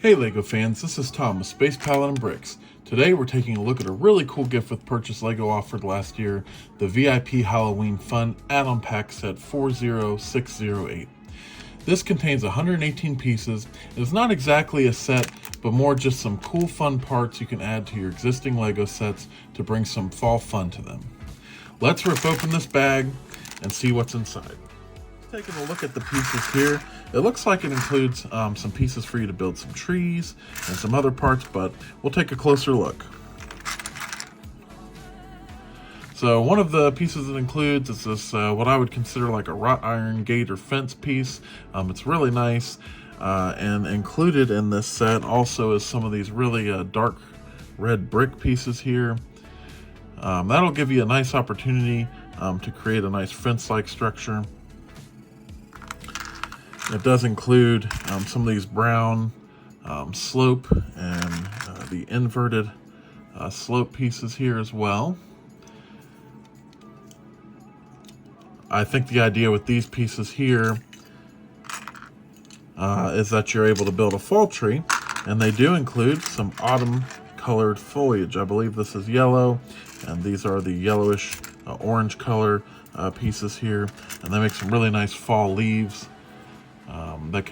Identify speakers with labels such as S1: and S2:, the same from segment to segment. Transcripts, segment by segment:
S1: Hey LEGO fans, this is Tom with Space Paladin Bricks. Today we're taking a look at a really cool gift with purchase LEGO offered last year, the VIP Halloween Fun Add-on Pack Set 40608. This contains 118 pieces. It is not exactly a set, but more just some cool fun parts you can add to your existing LEGO sets to bring some fall fun to them. Let's rip open this bag and see what's inside. Taking a look at the pieces here, it looks like it includes some pieces for you to build some trees and some other parts, but we'll take a closer look. So one of the pieces it includes is this what I would consider like a wrought iron gate or fence piece. It's really nice, and included in this set also is some of these really dark red brick pieces here. That'll give you a nice opportunity to create a nice fence-like structure. It does include some of these brown slope and the inverted slope pieces here as well. I think the idea with these pieces here is that you're able to build a fall tree, and they do include some autumn colored foliage. I believe this is yellow, and these are the yellowish orange color pieces here, and they make some really nice fall leaves that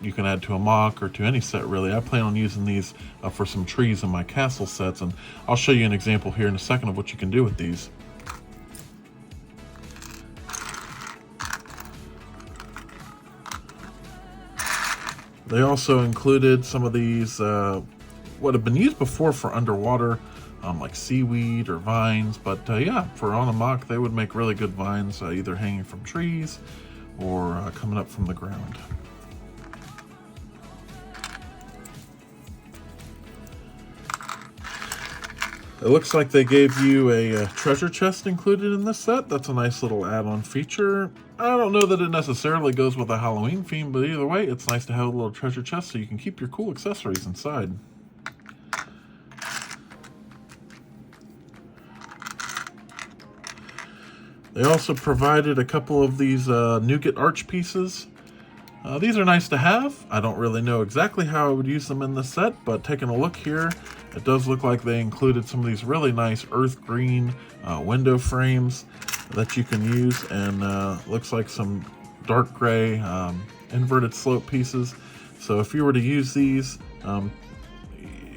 S1: you can add to a mock or to any set really. I plan on using these for some trees in my castle sets, and I'll show you an example here in a second of what you can do with these. They also included some of these what have been used before for underwater, like seaweed or vines, but yeah, for on a mock they would make really good vines, either hanging from trees or coming up from the ground. It looks like they gave you a treasure chest included in this set. That's a nice little add-on feature. I don't know that it necessarily goes with a Halloween theme, but either way, it's nice to have a little treasure chest so you can keep your cool accessories inside. They also provided a couple of these nougat arch pieces. These are nice to have. I don't really know exactly how I would use them in this set, but taking a look here, it does look like they included some of these really nice earth green window frames that you can use, and looks like some dark gray inverted slope pieces. So if you were to use these,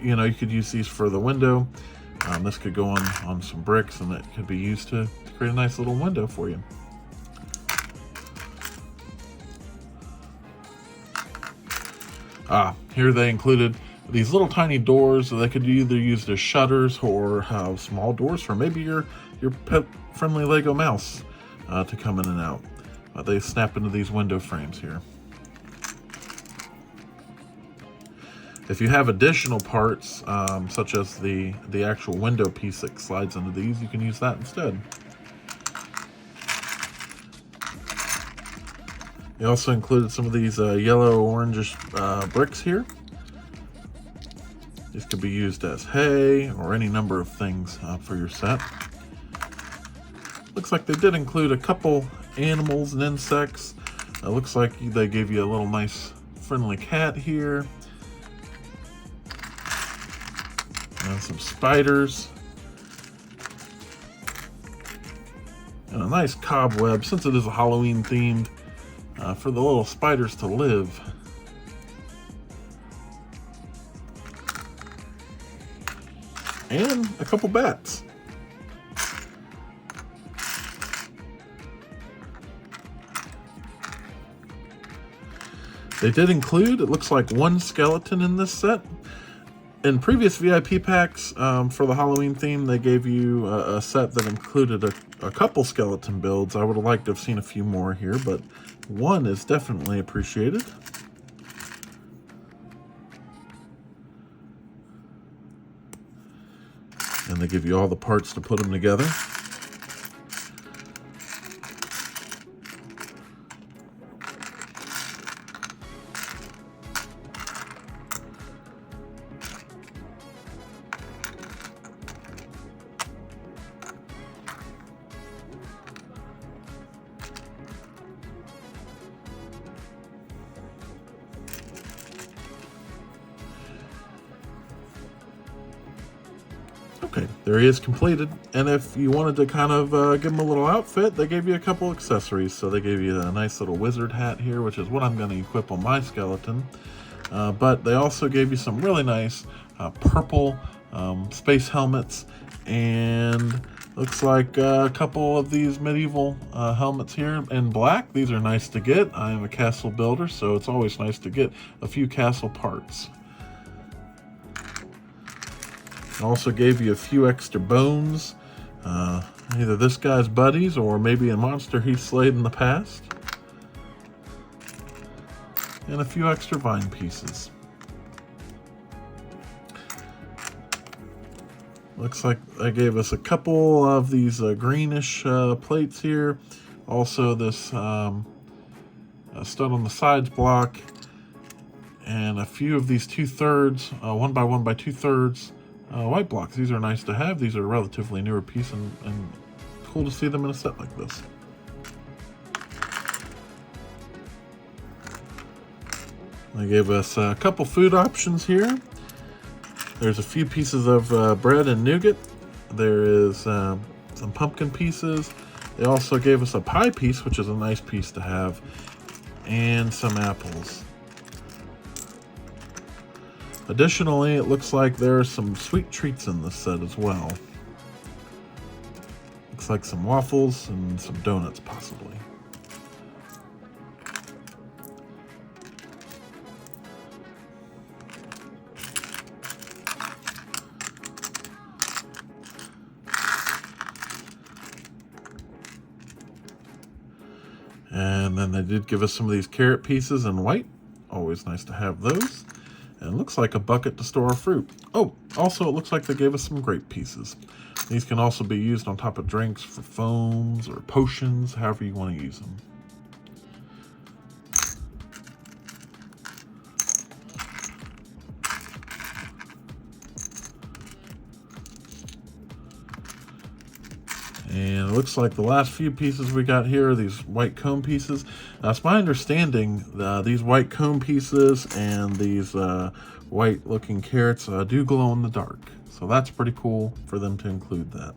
S1: you know, you could use these for the window. This could go on some bricks, and it could be used to create a nice little window for you. Here they included these little tiny doors that they could either use as shutters or have small doors for maybe your pet-friendly Lego mouse to come in and out. They snap into these window frames here. If you have additional parts, such as the actual window piece that slides into these, you can use that instead. They also included some of these yellow-orangish bricks here. These could be used as hay or any number of things for your set. Looks like they did include a couple animals and insects. It looks like they gave you a little nice friendly cat here. And some spiders. And a nice cobweb, since it is a Halloween themed, for the little spiders to live. And a couple bats. They did include, it looks like, one skeleton in this set. In previous VIP packs for the Halloween theme, they gave you a set that included a couple skeleton builds. I would have liked to have seen a few more here, but one is definitely appreciated. And they give you all the parts to put them together. Okay, there he is completed. And if you wanted to kind of give him a little outfit, they gave you a couple accessories. So they gave you a nice little wizard hat here, which is what I'm going to equip on my skeleton. But they also gave you some really nice purple space helmets, and looks like a couple of these medieval helmets here in black. These are nice to get. I am a castle builder, so it's always nice to get a few castle parts. Also gave you a few extra bones, either this guy's buddies or maybe a monster he slayed in the past, and a few extra vine pieces. Looks like they gave us a couple of these greenish plates here. Also this stud on the sides block, and a few of these 2/3, 1 by 1 by 2/3 white blocks. These are nice to have. These are a relatively newer piece, and cool to see them in a set like this. They gave us a couple food options here. There's a few pieces of bread and nougat. There is some pumpkin pieces. They also gave us a pie piece, which is a nice piece to have, and some apples. Additionally, it looks like there are some sweet treats in this set as well. Looks like some waffles and some donuts, possibly. And then they did give us some of these carrot pieces in white. Always nice to have those. And it looks like a bucket to store our fruit. Oh, also it looks like they gave us some grape pieces. These can also be used on top of drinks for foams or potions, however you want to use them. And it looks like the last few pieces we got here are these white cone pieces. Now, it's my understanding that these white cone pieces and these white looking carrots do glow in the dark. So that's pretty cool for them to include that.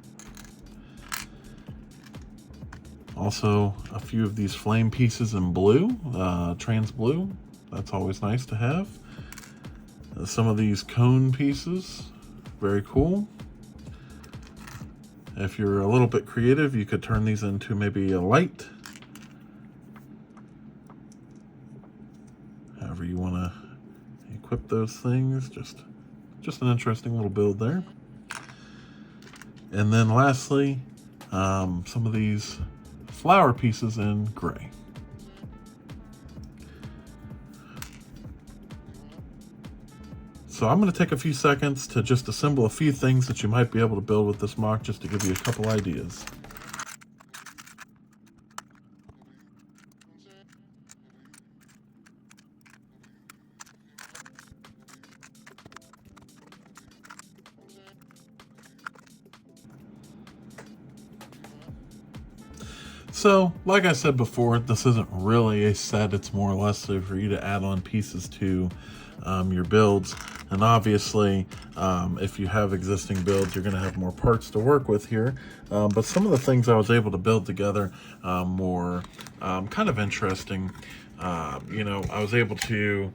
S1: Also, a few of these flame pieces in blue, trans blue. That's always nice to have. Some of these cone pieces, very cool. If you're a little bit creative, you could turn these into maybe a light. However you want to equip those things. Just an interesting little build there. And then lastly, some of these flower pieces in gray. So I'm going to take a few seconds to just assemble a few things that you might be able to build with this MOC, just to give you a couple ideas. So, like I said before, this isn't really a set. It's more or less so for you to add on pieces to your builds. And obviously, if you have existing builds, you're going to have more parts to work with here. But some of the things I was able to build together were kind of interesting. You know, I was able to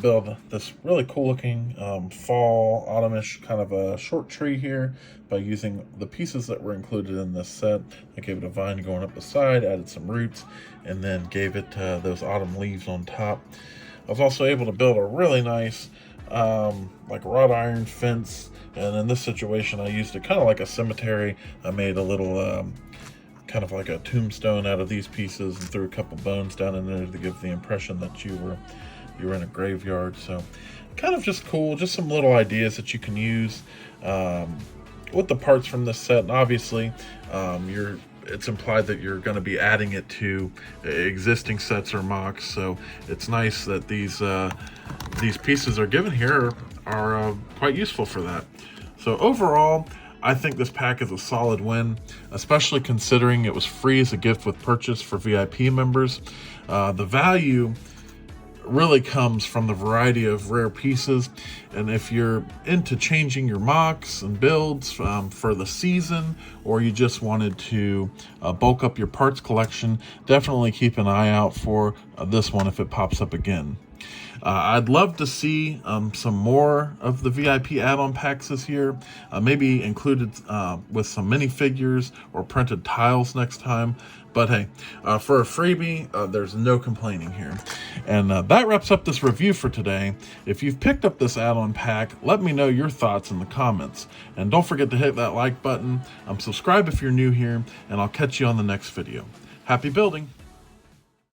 S1: build this really cool looking fall, autumnish kind of a short tree here by using the pieces that were included in this set. I gave it a vine going up the side, added some roots, and then gave it those autumn leaves on top. I was also able to build a really nice like wrought iron fence, and in this situation I used it kind of like a cemetery. I made a little kind of like a tombstone out of these pieces and threw a couple bones down in there to give the impression that you were in a graveyard. So kind of just cool, just some little ideas that you can use with the parts from this set. And obviously it's implied that you're going to be adding it to existing sets or MOCs, so it's nice that these pieces are given here are quite useful for that. So overall, I think this pack is a solid win, especially considering it was free as a gift with purchase for VIP members. The value really comes from the variety of rare pieces. And if you're into changing your mocks and builds for the season, or you just wanted to bulk up your parts collection, definitely keep an eye out for this one if it pops up again. I'd love to see some more of the VIP add-on packs this year, maybe included with some minifigures or printed tiles next time. But hey, for a freebie, there's no complaining here. And that wraps up this review for today. If you've picked up this add-on pack, let me know your thoughts in the comments. And don't forget to hit that like button, subscribe if you're new here, and I'll catch you on the next video. Happy building!